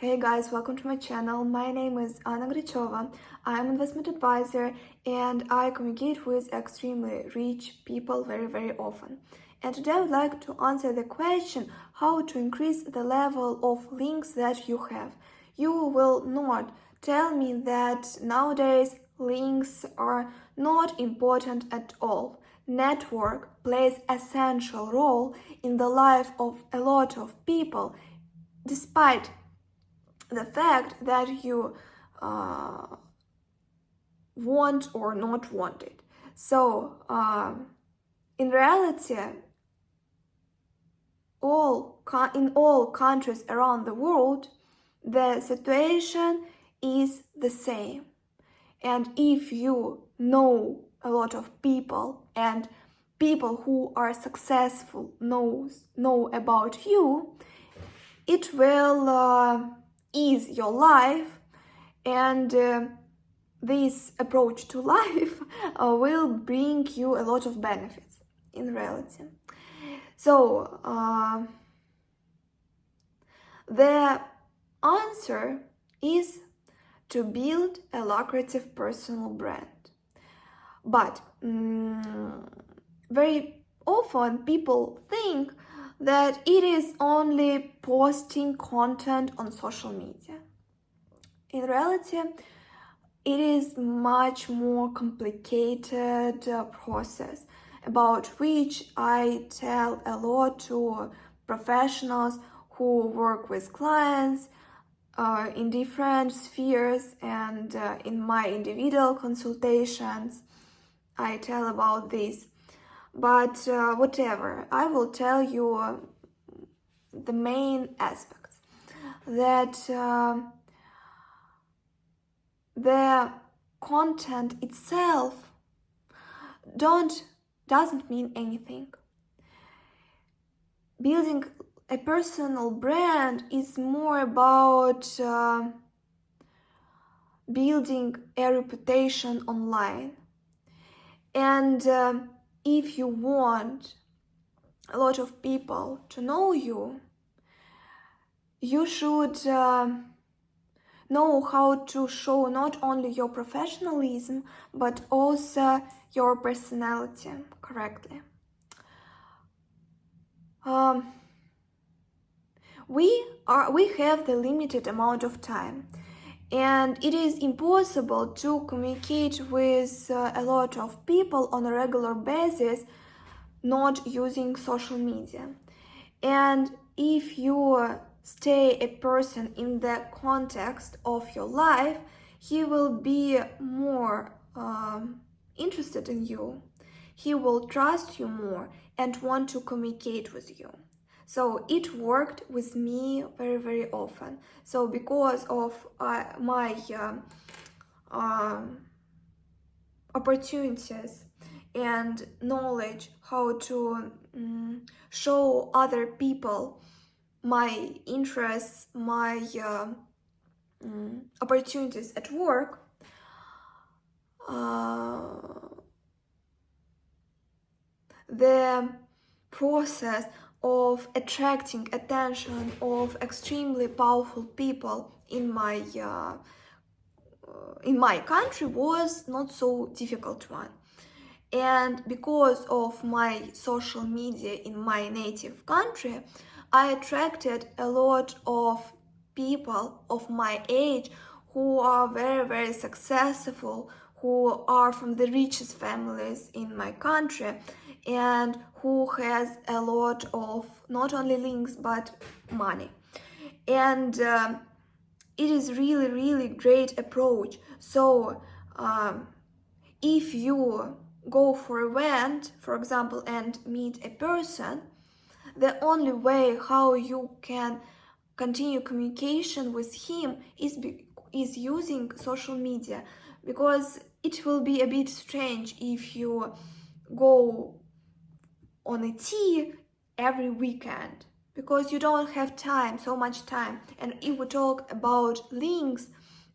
Hey guys, welcome to my channel. My name is Anna Grichova. I'm an investment advisor and I communicate with extremely rich people very often. And today I would like to answer the question how to increase the level of links that you have. You will not tell me that nowadays links are not important at all. Network plays essential role in the life of a lot of people, despite the fact that you want or not want it. So in reality, in all countries around the world, the situation is the same. And if you know a lot of people and people who are successful know about you, it will ease your life, and this approach to life will bring you a lot of benefits in reality. So the answer is to build a lucrative personal brand. But very often people think that it is only posting content on social media. In reality, it is much more complicated process about which I tell a lot to professionals who work with clients in different spheres, and in my individual consultations I tell about this. But whatever, I will tell you the main aspects. That the content itself doesn't mean anything. Building a personal brand is more about building a reputation online. And if you want a lot of people to know you, you should know how to show not only your professionalism but also your personality correctly. We have the limited amount of time, and it is impossible to communicate with a lot of people on a regular basis not using social media. And if you stay a person in the context of your life, he will be more interested in you. He will trust you more and want to communicate with you. So it worked with me very often. So because of my opportunities and knowledge how to show other people my interests, my opportunities at work, the process of attracting attention of extremely powerful people in my country was not so difficult one. And because of my social media in my native country, I attracted a lot of people of my age who are very successful, who are from the richest families in my country, and who has a lot of not only links but money. And it is really great approach. So if you go for an event, for example, and meet a person, the only way how you can continue communication with him is using social media, because it will be a bit strange if you go on a tea every weekend, because you don't have so much time. And if we talk about links,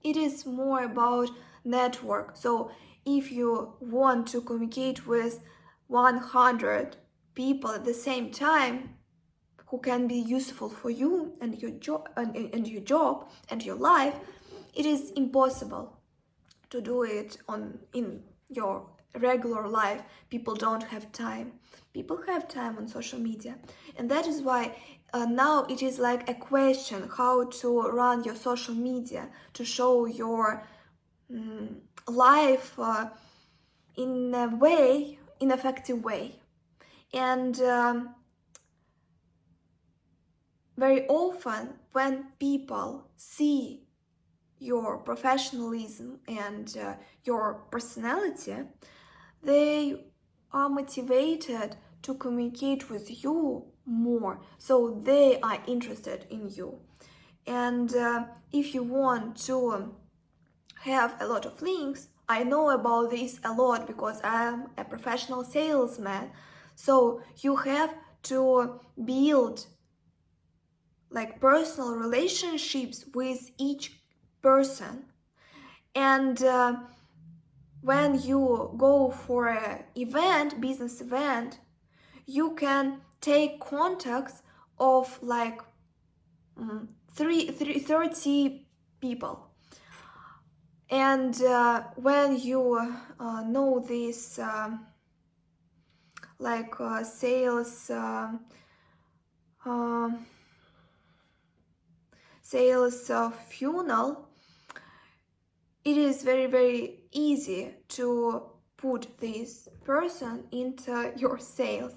it is more about network. So if you want to communicate with 100 people at the same time who can be useful for you and your job and your job and your life, it is impossible to do it in your regular life. People don't have time. People have time on social media, and that is why now it is like a question how to run your social media to show your life in a way, in effective way. And very often when people see your professionalism and your personality, they are motivated to communicate with you more, so they are interested in you. And if you want to have a lot of links, I know about this a lot because I am a professional salesman. So you have to build like personal relationships with each person. And when you go for an event, business event, you can take contacts of like 30 people. And when you know this sales funnel, it is very, very easy to put this person into your sales.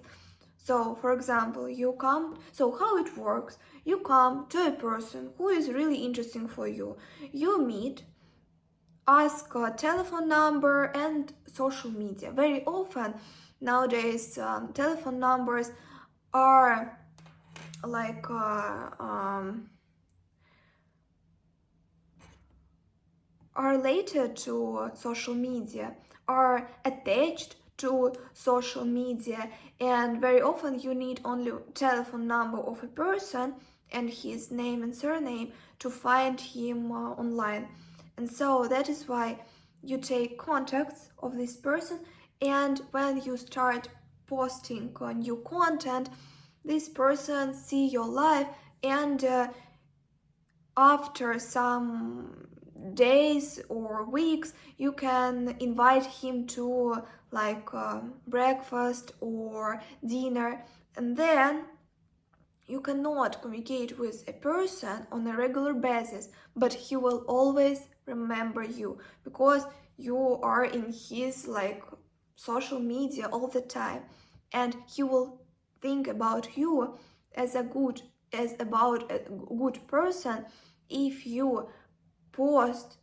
So, for example, how it works, you come to a person who is really interesting for you. You meet, ask a telephone number and social media. Very often nowadays, telephone numbers are like are related to social media, are attached to social media, and very often you need only telephone number of a person and his name and surname to find him online. And so that is why you take contacts of this person, and when you start posting new content, this person see your life, and after some days or weeks you can invite him to like breakfast or dinner. And then you cannot communicate with a person on a regular basis, but he will always remember you because you are in his like social media all the time, and he will think about you as about a good person if you post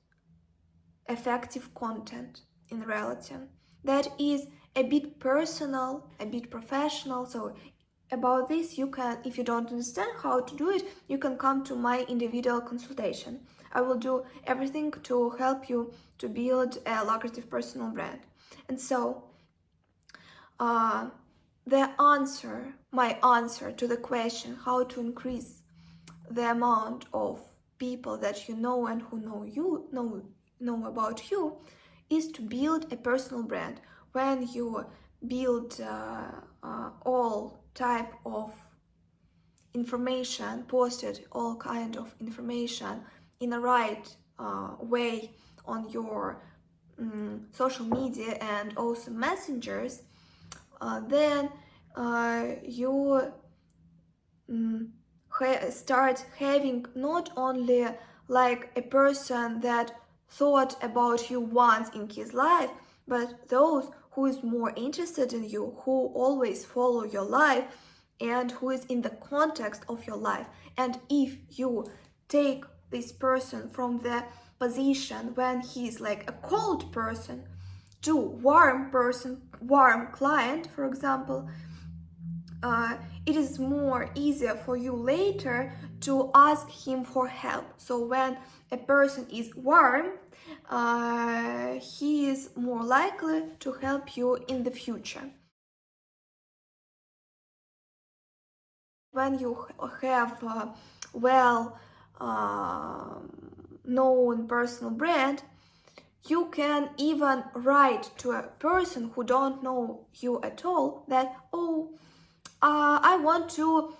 effective content in reality. That is a bit personal, a bit professional. So about this, you can, if you don't understand how to do it, you can come to my individual consultation. I will do everything to help you to build a lucrative personal brand. And so my answer to the question how to increase the amount of people that you know and who know about you is to build a personal brand. When you build all type of information posted, all kind of information in the right way on your social media and also messengers, then you start having not only like a person that thought about you once in his life, but those who is more interested in you, who always follow your life and who is in the context of your life. And if you take this person from the position when he's like a cold person to warm person, warm client, for example, it is more easier for you later to ask him for help. So when a person is warm, he is more likely to help you in the future. When you have a known personal brand, you can even write to a person who don't know you at all that, I want to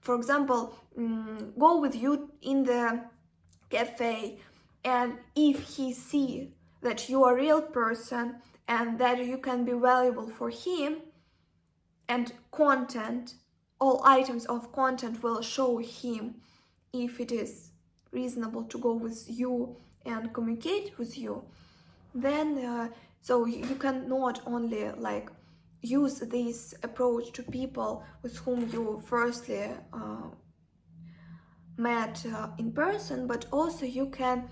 for example, go with you in the cafe, and if he see that you are a real person and that you can be valuable for him, and content, all items of content will show him if it is reasonable to go with you and communicate with you, then so you can not only like use this approach to people with whom you firstly met in person, but also you can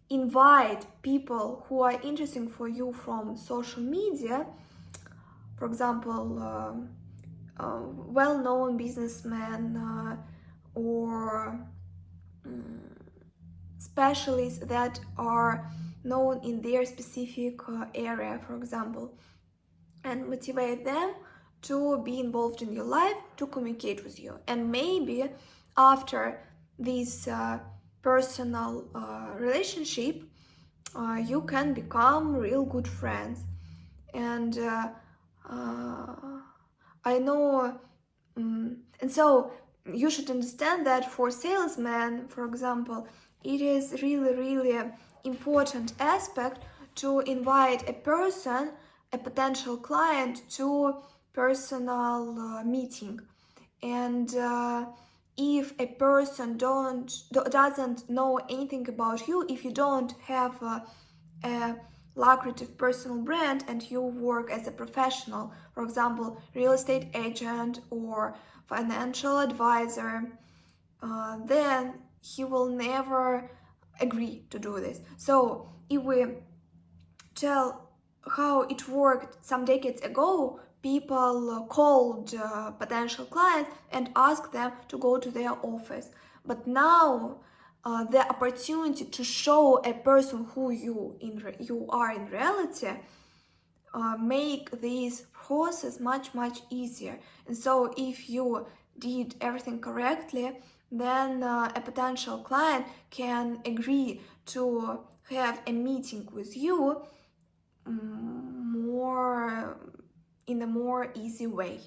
invite people who are interesting for you from social media. For example, well-known businessmen or specialists that are known in their specific area, for example, and motivate them to be involved in your life, to communicate with you. And maybe after this personal relationship, you can become real good friends. And I know, and so you should understand that for salesmen, for example, it is really important aspect to invite a person, a potential client, to personal meeting. And if a person doesn't know anything about you, if you don't have a lucrative personal brand and you work as a professional, for example, real estate agent or financial advisor, then he will never agree to do this. So if we tell how it worked some decades ago, people called potential clients and asked them to go to their office. But now the opportunity to show a person who you are in reality make this process much easier. And so if you did everything correctly, then a potential client can agree to have a meeting with you more in a more easy way.